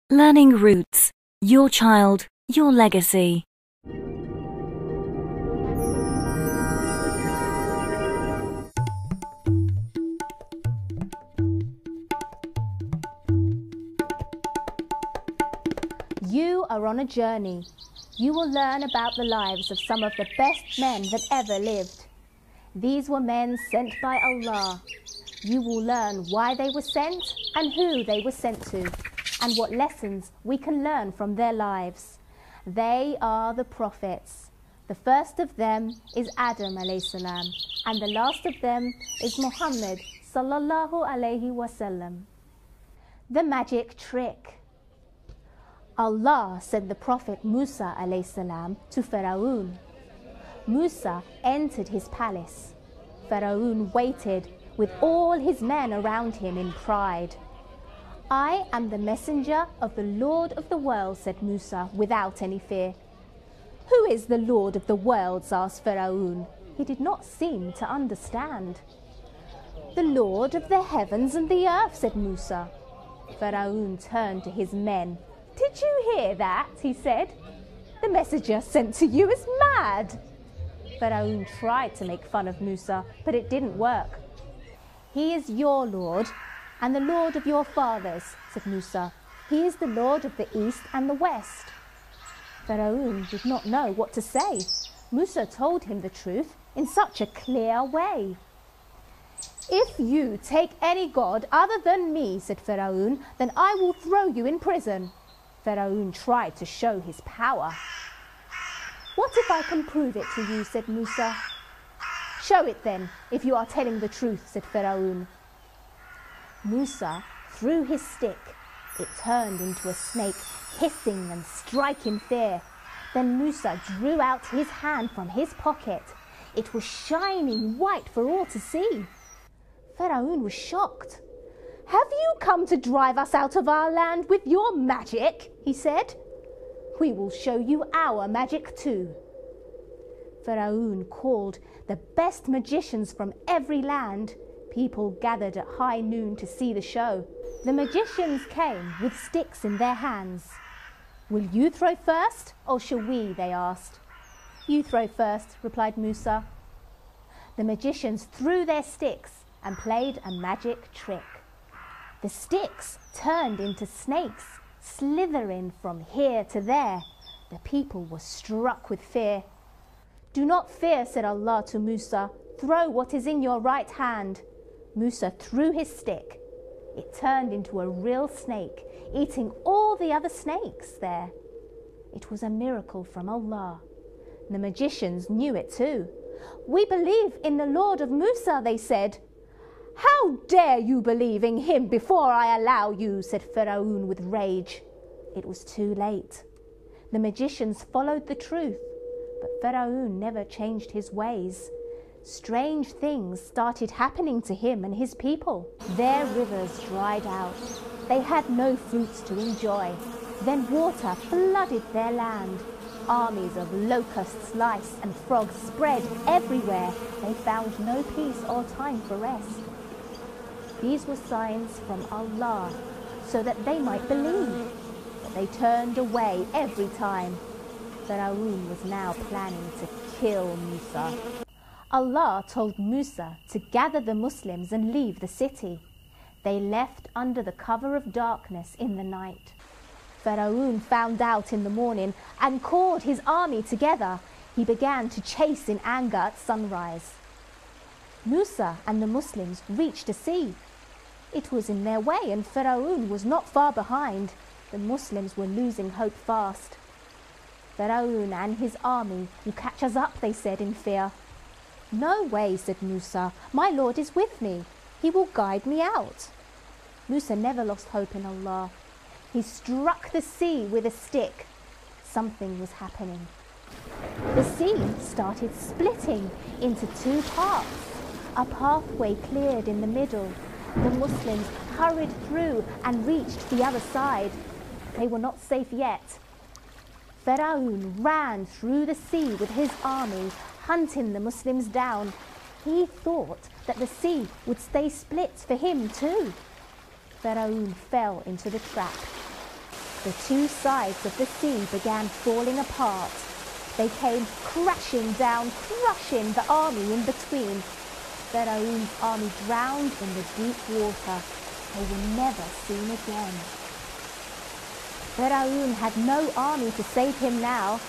Learning Roots. Your child, your legacy. You are on a journey. You will learn about the lives of some of the best men that ever lived. These were men sent by Allah. You will learn why they were sent and who they were sent to, and what lessons we can learn from their lives. They are the prophets. The first of them is Adam alayhi salam, and the last of them is Muhammad sallallahu alayhi wasallam. The magic trick. Allah sent the prophet Musa alayhi salam to Pharaoh. Musa entered his palace. Pharaoh waited with all his men around him in pride. I am the messenger of the Lord of the worlds, said Musa without any fear. Who is the Lord of the worlds? Asked Pharaoh. He did not seem to understand. The Lord of the heavens and the earth, said Musa. Pharaoh turned to his men. Did you hear that? He said. The messenger sent to you is mad. Pharaoh tried to make fun of Musa, but it didn't work. He is your Lord and the Lord of your fathers, said Musa. He is the Lord of the east and the west. Pharaoh did not know what to say. Musa told him the truth in such a clear way. If you take any god other than me, said Pharaoh, then I will throw you in prison. Pharaoh tried to show his power. What if I can prove it to you, said Musa. Show it then, if you are telling the truth, said Pharaoh. Musa threw his stick. It turned into a snake, hissing and striking fear. Then Musa drew out his hand from his pocket. It was shining white for all to see. Pharaoh was shocked. Have you come to drive us out of our land with your magic? He said. We will show you our magic too. Pharaoh called the best magicians from every land. People gathered at high noon to see the show. The magicians came with sticks in their hands. Will you throw first, or shall we? They asked. You throw first, replied Musa. The magicians threw their sticks and played a magic trick. The sticks turned into snakes, slithering from here to there. The people were struck with fear. Do not fear, said Allah to Musa. Throw what is in your right hand. Musa threw his stick. It turned into a real snake, eating all the other snakes there. It was a miracle from Allah. The magicians knew it too. We believe in the Lord of Musa, they said. How dare you believe in him before I allow you, said Pharaoh with rage. It was too late. The magicians followed the truth, but Pharaoh never changed his ways. Strange things started happening to him and his people. Their rivers dried out. They had no fruits to enjoy. Then water flooded their land. Armies of locusts, lice and frogs spread everywhere. They found no peace or time for rest. These were signs from Allah, so that they might believe. But they turned away every time. Pharaoh was now planning to kill Musa. Allah told Musa to gather the Muslims and leave the city. They left under the cover of darkness in the night. Pharaoh found out in the morning and called his army together. He began to chase in anger at sunrise. Musa and the Muslims reached the sea. It was in their way and Pharaoh was not far behind. The Muslims were losing hope fast. Pharaoh and his army will catch us up, they said in fear. No way, said Musa. My Lord is with me. He will guide me out. Musa never lost hope in Allah. He struck the sea with a stick. Something was happening. The sea started splitting into two parts. A pathway cleared in the middle. The Muslims hurried through and reached the other side. They were not safe yet. Pharaoh ran through the sea with his army, hunting the Muslims down. He thought that the sea would stay split for him too. Pharaoh fell into the trap. The two sides of the sea began falling apart. They came crashing down, crushing the army in between. Pharaoh's army drowned in the deep water. They were never seen again. Pharaoh had no army to save him now.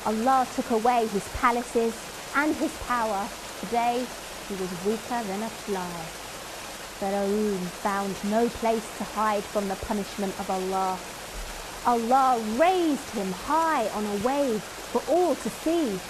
Allah took away his palaces and his power. Today, he was weaker than a fly. Pharaoh found no place to hide from the punishment of Allah. Allah raised him high on a wave for all to see.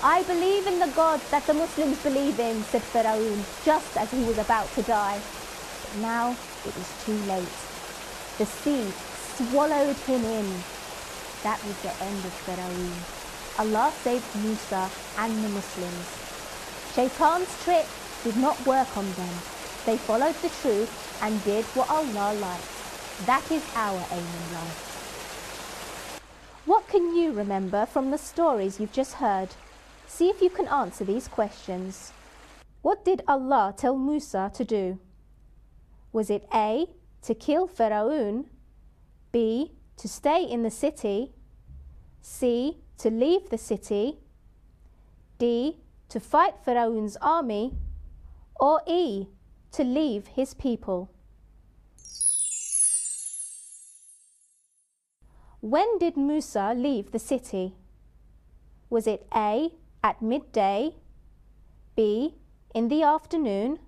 I believe in the God that the Muslims believe in, said Pharaoh, just as he was about to die. But now it was too late. The sea swallowed him in. That was the end of Pharaoh. Allah saved Musa and the Muslims. Shaitan's trick did not work on them. They followed the truth and did what Allah liked. That is our aim in life. What can you remember from the stories you've just heard? See if you can answer these questions. What did Allah tell Musa to do? Was it A, to kill Pharaoh, B, to stay in the city, C, to leave the city, D, to fight Pharaoh's army, or E, to leave his people? When did Musa leave the city? Was it A, at midday, B, in the afternoon,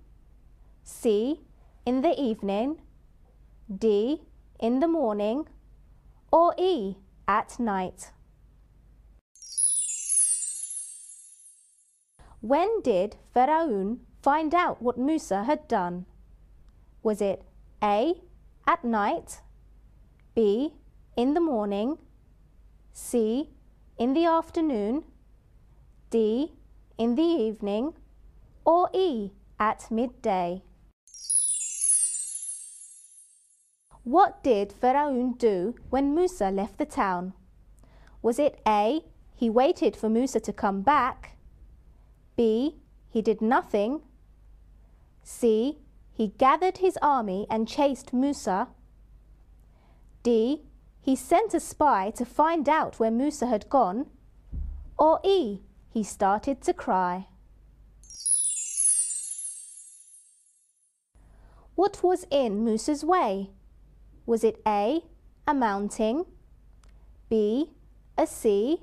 C, in the evening, D, in the morning, or E, at night? When did Pharaoh find out what Musa had done? Was it A, at night, B, in the morning, C, in the afternoon, D, in the evening, or E, at midday? What did Pharaoh do when Musa left the town? Was it A, he waited for Musa to come back, B, he did nothing, C, he gathered his army and chased Musa, D, he sent a spy to find out where Musa had gone, or E, he started to cry? What was in Musa's way? Was it A, a mountain, B, a sea,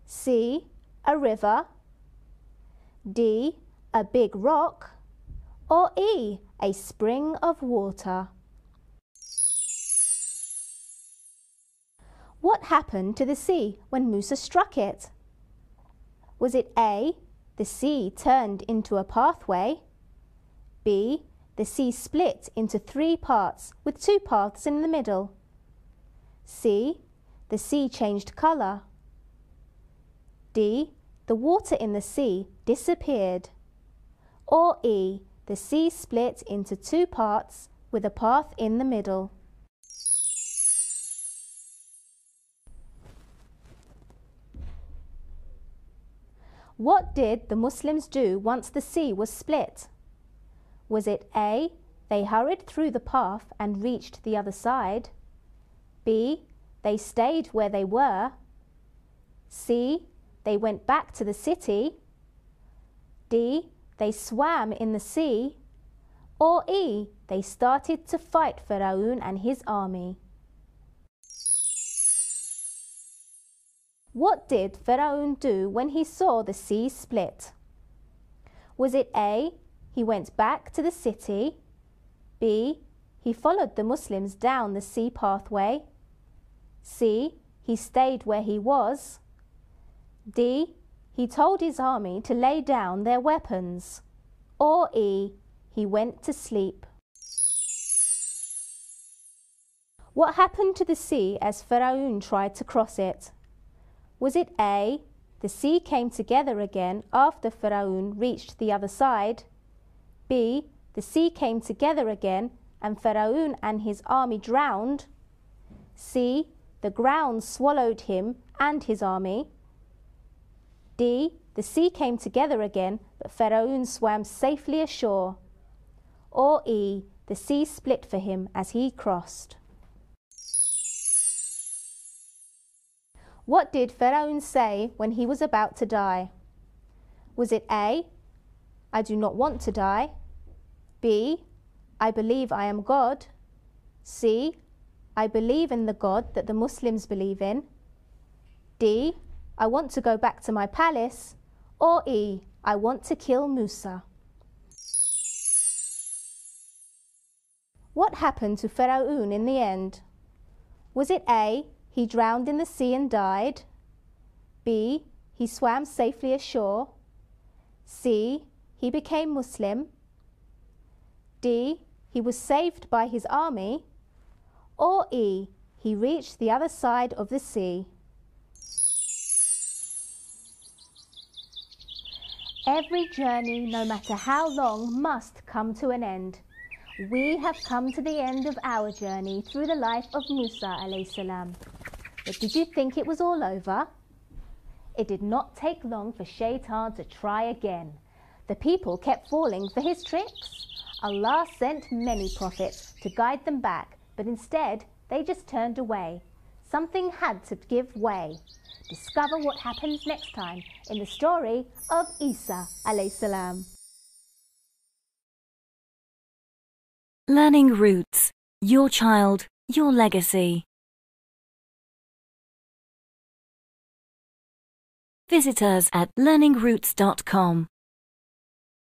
C, a river, D, a big rock, or E, a spring of water? What happened to the sea when Musa struck it? Was it A, the sea turned into a pathway, B, the sea split into 3 parts with 2 paths in the middle, C, the sea changed colour, D, the water in the sea disappeared, or E, the sea split into 2 parts with a path in the middle? What did the Muslims do once the sea was split? Was it A, they hurried through the path and reached the other side, B, they stayed where they were, C, they went back to the city, D, they swam in the sea, or E, they started to fight Pharaoh and his army? What did Pharaoh do when he saw the sea split? Was it A, he went back to the city, B, he followed the Muslims down the sea pathway, C, he stayed where he was, D, he told his army to lay down their weapons, or E, he went to sleep? What happened to the sea as Pharaoh tried to cross it? Was it A, the sea came together again after Pharaoh reached the other side, B, the sea came together again and Pharaoh and his army drowned, C, the ground swallowed him and his army, D, the sea came together again but Pharaoh swam safely ashore, or E, the sea split for him as he crossed? What did Pharaoh say when he was about to die? Was it A, I do not want to die? B, I believe I am God? C, I believe in the God that the Muslims believe in? D, I want to go back to my palace? Or E, I want to kill Musa? What happened to Pharaoh in the end? Was it A, he drowned in the sea and died? B, he swam safely ashore? C, he became Muslim? D, he was saved by his army? Or E, he reached the other side of the sea? Every journey, no matter how long, must come to an end. We have come to the end of our journey through the life of Musa alayhi salam. But did you think it was all over? It did not take long for Shaitan to try again. The people kept falling for his tricks. Allah sent many prophets to guide them back, but instead they just turned away. Something had to give way. Discover what happens next time in the story of Isa alayhi salam. Learning Roots. Your child, your legacy. Visit us at learningroots.com.